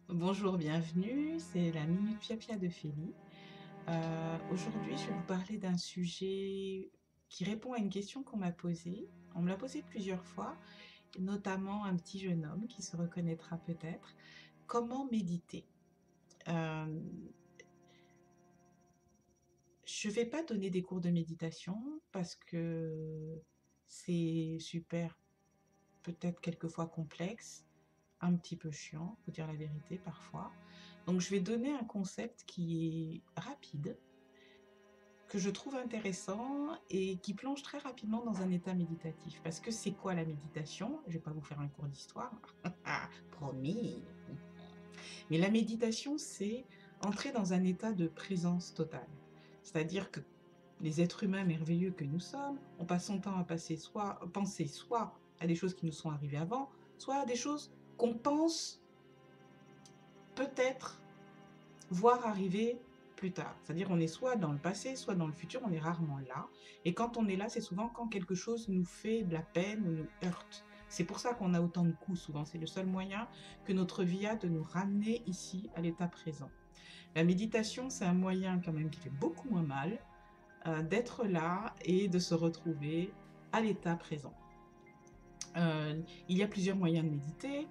Bonjour, bienvenue, c'est la Minute Pia de Félie. Aujourd'hui, je vais vous parler d'un sujet qui répond à une question qu'on m'a posée. On me l'a posée plusieurs fois, notamment un petit jeune homme qui se reconnaîtra peut-être. Comment méditer? Euh, je ne vais pas donner des cours de méditation parce que c'est super, peut-être quelquefois complexe, un petit peu chiant, faut dire la vérité parfois. Donc je vais donner un concept qui est rapide, que je trouve intéressant et qui plonge très rapidement dans un état méditatif. Parce que c'est quoi la méditation? Je ne vais pas vous faire un cours d'histoire, promis. Mais la méditation, c'est entrer dans un état de présence totale. C'est-à-dire que les êtres humains merveilleux que nous sommes, on passe son temps à penser soit à des choses qui nous sont arrivées avant, soit à des choses qu'on pense peut-être voir arriver plus tard. C'est-à-dire on est soit dans le passé, soit dans le futur, on est rarement là. Et quand on est là, c'est souvent quand quelque chose nous fait de la peine ou nous heurte. C'est pour ça qu'on a autant de coups souvent. C'est le seul moyen que notre vie a de nous ramener ici à l'état présent. La méditation, c'est un moyen quand même qui fait beaucoup moins mal d'être là et de se retrouver à l'état présent. Il y a plusieurs moyens de méditer.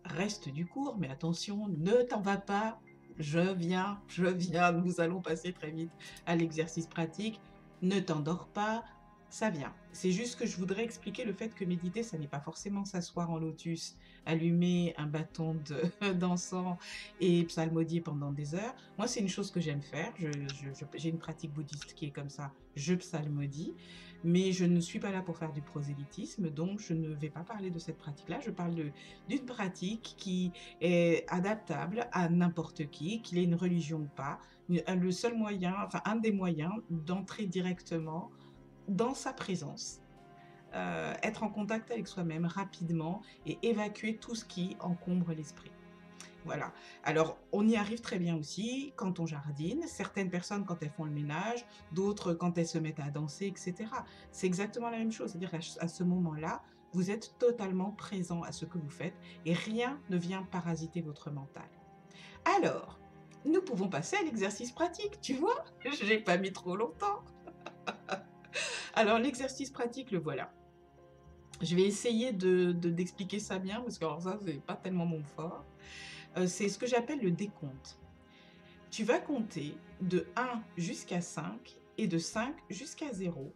Reste du cours, mais attention, ne t'en va pas. Je viens, nous allons passer très vite à l'exercice pratique. Ne t'endors pas, ça vient. C'est juste que je voudrais expliquer le fait que méditer, ça n'est pas forcément s'asseoir en lotus, allumer un bâton d'encens et psalmodier pendant des heures. Moi, c'est une chose que j'aime faire. J'ai une pratique bouddhiste qui est comme ça. Je psalmodie, mais je ne suis pas là pour faire du prosélytisme, donc je ne vais pas parler de cette pratique-là. Je parle d'une pratique qui est adaptable à n'importe qui, qu'il ait une religion ou pas. Le seul moyen, enfin un des moyens d'entrer directement dans sa présence, être en contact avec soi-même rapidement et évacuer tout ce qui encombre l'esprit. Voilà. Alors, on y arrive très bien aussi quand on jardine. Certaines personnes quand elles font le ménage, d'autres quand elles se mettent à danser, etc. C'est exactement la même chose. C'est-à-dire qu'à ce moment-là, vous êtes totalement présent à ce que vous faites et rien ne vient parasiter votre mental. Alors, nous pouvons passer à l'exercice pratique, tu vois? J'ai pas mis trop longtemps. Alors, l'exercice pratique, le voilà. Je vais essayer d'expliquer ça bien parce que alors ça, c'est pas tellement mon fort. C'est ce que j'appelle le décompte. Tu vas compter de 1 jusqu'à 5 et de 5 jusqu'à 0,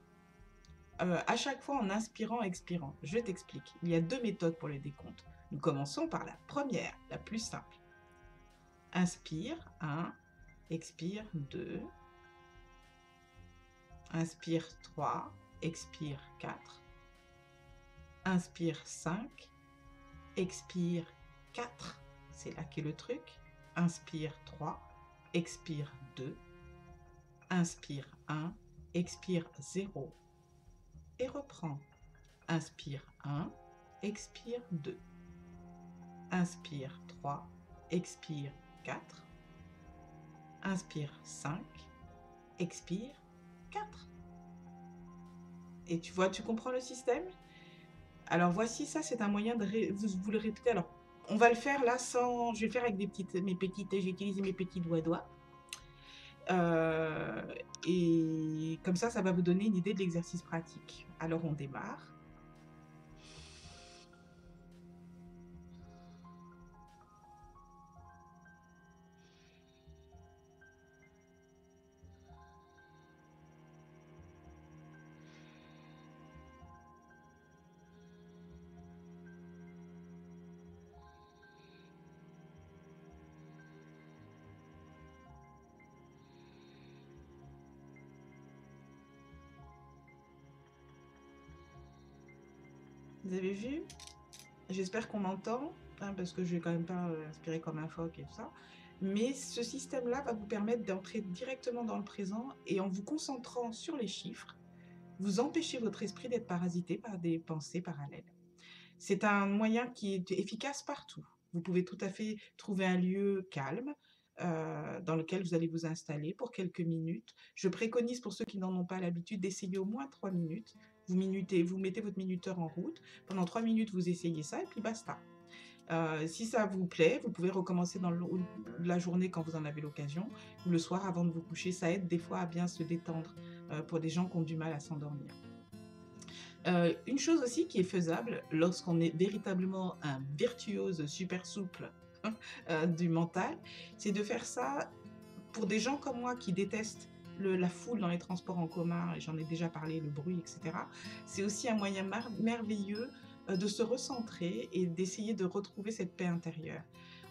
à chaque fois en inspirant, expirant. Je t'explique. Il y a deux méthodes pour le décompte. Nous commençons par la première, la plus simple. Inspire 1, expire 2, inspire 3, expire 4, inspire 5, expire 4, c'est là qu'est le truc. Inspire 3, expire 2, inspire 1, expire 0 et reprends. Inspire 1, expire 2, inspire 3, expire 4, inspire 5, expire 4. Et tu vois, tu comprends le système? Alors voici, ça c'est un moyen de vous le répéter. Alors on va le faire là sans, je vais le faire avec j'ai utilisé mes petits doigts. Euh, et comme ça va vous donner une idée de l'exercice pratique. Alors on démarre. Vous avez vu? J'espère qu'on m'entend, hein, parce que je vais quand même pas inspirer comme un phoque et tout ça. Mais ce système-là va vous permettre d'entrer directement dans le présent et en vous concentrant sur les chiffres, vous empêchez votre esprit d'être parasité par des pensées parallèles. C'est un moyen qui est efficace partout. Vous pouvez tout à fait trouver un lieu calme, dans lequel vous allez vous installer pour quelques minutes. Je préconise pour ceux qui n'en ont pas l'habitude d'essayer au moins 3 minutes. Vous mettez votre minuteur en route. Pendant 3 minutes, vous essayez ça et puis basta. Si ça vous plaît, vous pouvez recommencer dans la journée quand vous en avez l'occasion, ou le soir avant de vous coucher. Ça aide des fois à bien se détendre pour des gens qui ont du mal à s'endormir. Une chose aussi qui est faisable lorsqu'on est véritablement un virtuose super souple du mental, c'est de faire ça pour des gens comme moi qui détestent la foule dans les transports en commun, et j'en ai déjà parlé, le bruit, etc. C'est aussi un moyen merveilleux de se recentrer et d'essayer de retrouver cette paix intérieure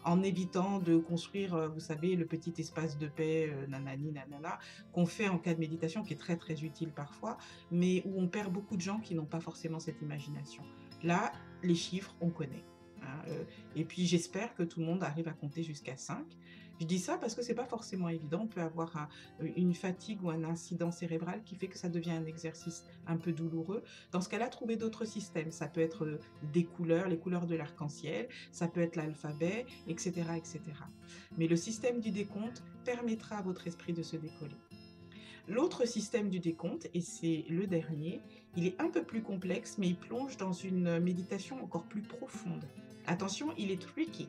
en évitant de construire, vous savez, le petit espace de paix, nanani, nanana, qu'on fait en cas de méditation, qui est très très utile parfois, mais où on perd beaucoup de gens qui n'ont pas forcément cette imagination. Là, les chiffres, on connaît. Hein, et puis j'espère que tout le monde arrive à compter jusqu'à 5. Je dis ça parce que c'est pas forcément évident. On peut avoir une fatigue ou un incident cérébral qui fait que ça devient un exercice un peu douloureux. Dans ce cas-là, trouver d'autres systèmes. Ça peut être des couleurs, les couleurs de l'arc-en-ciel, ça peut être l'alphabet, etc., etc. Mais le système du décompte permettra à votre esprit de se décoller. L'autre système du décompte, et c'est le dernier, il est un peu plus complexe, mais il plonge dans une méditation encore plus profonde. Attention, il est tricky.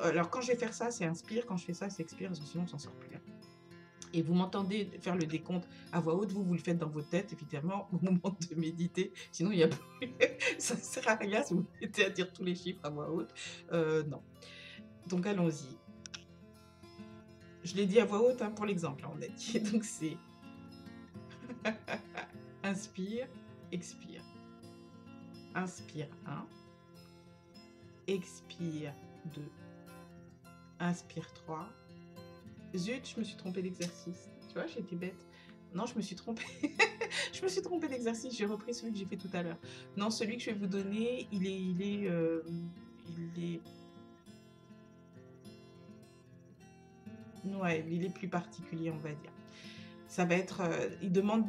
Alors quand je vais faire ça, c'est inspire, quand je fais ça, c'est expire, parce que sinon on s'en sort plus. Et vous m'entendez faire le décompte à voix haute, vous le faites dans votre tête, évidemment, au moment de méditer, sinon il n'y a plus... ça ne sert à rien si vous mettez à dire tous les chiffres à voix haute. Non. Donc allons-y. Je l'ai dit à voix haute pour l'exemple, on a dit. Donc c'est inspire, expire. Inspire 1, expire 2, inspire 3. Zut, je me suis trompée d'exercice. Tu vois, j'étais bête. Non, je me suis trompée. Je me suis trompée d'exercice. J'ai repris celui que j'ai fait tout à l'heure. Non, celui que je vais vous donner, il est plus particulier, on va dire. Ça va être, il demande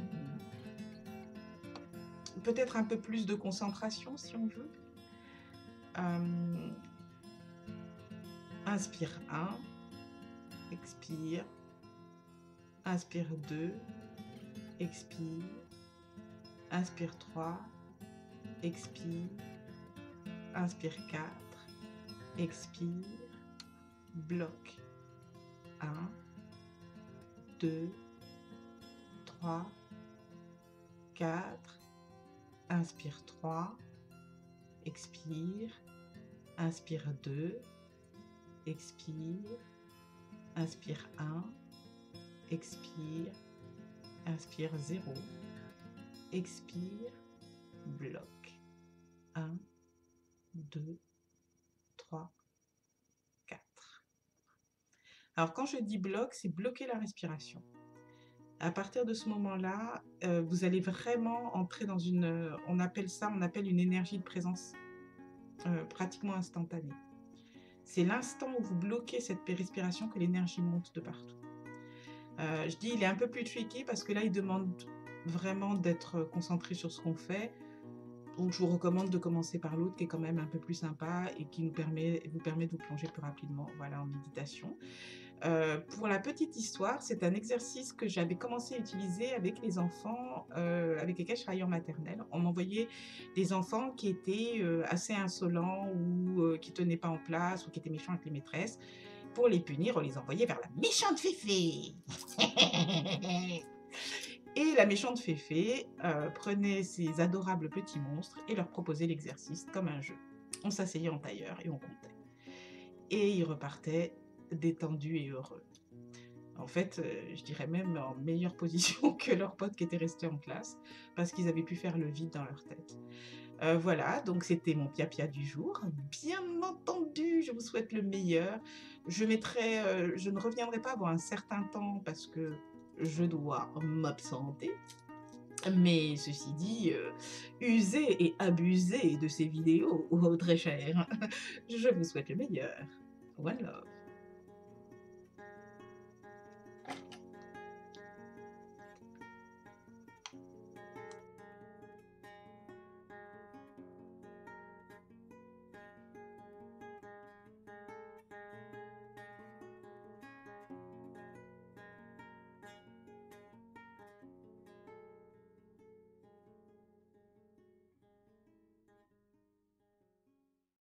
peut-être un peu plus de concentration, si on veut. Inspire 1, expire, inspire 2, expire, inspire 3, expire, inspire 4, expire, bloc. 1, 2, 3, 4, inspire 3, expire, inspire 2, expire, inspire 1, expire, inspire 0, expire, bloc. 1, 2, 3, 4. Alors quand je dis bloc, c'est bloquer la respiration. À partir de ce moment-là, vous allez vraiment entrer dans on appelle une énergie de présence pratiquement instantanée. C'est l'instant où vous bloquez cette respiration que l'énergie monte de partout. Je dis il est un peu plus tricky parce que là, il demande vraiment d'être concentré sur ce qu'on fait. Donc, je vous recommande de commencer par l'autre qui est quand même un peu plus sympa et qui vous permet de vous plonger plus rapidement en méditation. Pour la petite histoire, c'est un exercice que j'avais commencé à utiliser avec les enfants avec lesquels je travaillais en maternelle. On m'envoyait des enfants qui étaient assez insolents ou qui ne tenaient pas en place ou qui étaient méchants avec les maîtresses. Pour les punir, on les envoyait vers la méchante féfé. Et la méchante féfé prenait ces adorables petits monstres et leur proposait l'exercice comme un jeu. On s'asseyait en tailleur et on comptait. Et ils repartaient détendus et heureux. En fait, je dirais même en meilleure position que leurs potes qui étaient restés en classe, parce qu'ils avaient pu faire le vide dans leur tête. Voilà, donc c'était mon pia-pia du jour. Bien entendu, je vous souhaite le meilleur. Je ne reviendrai pas avant un certain temps, parce que je dois m'absenter. Mais ceci dit, usez et abusez de ces vidéos, très chers. Je vous souhaite le meilleur. One love.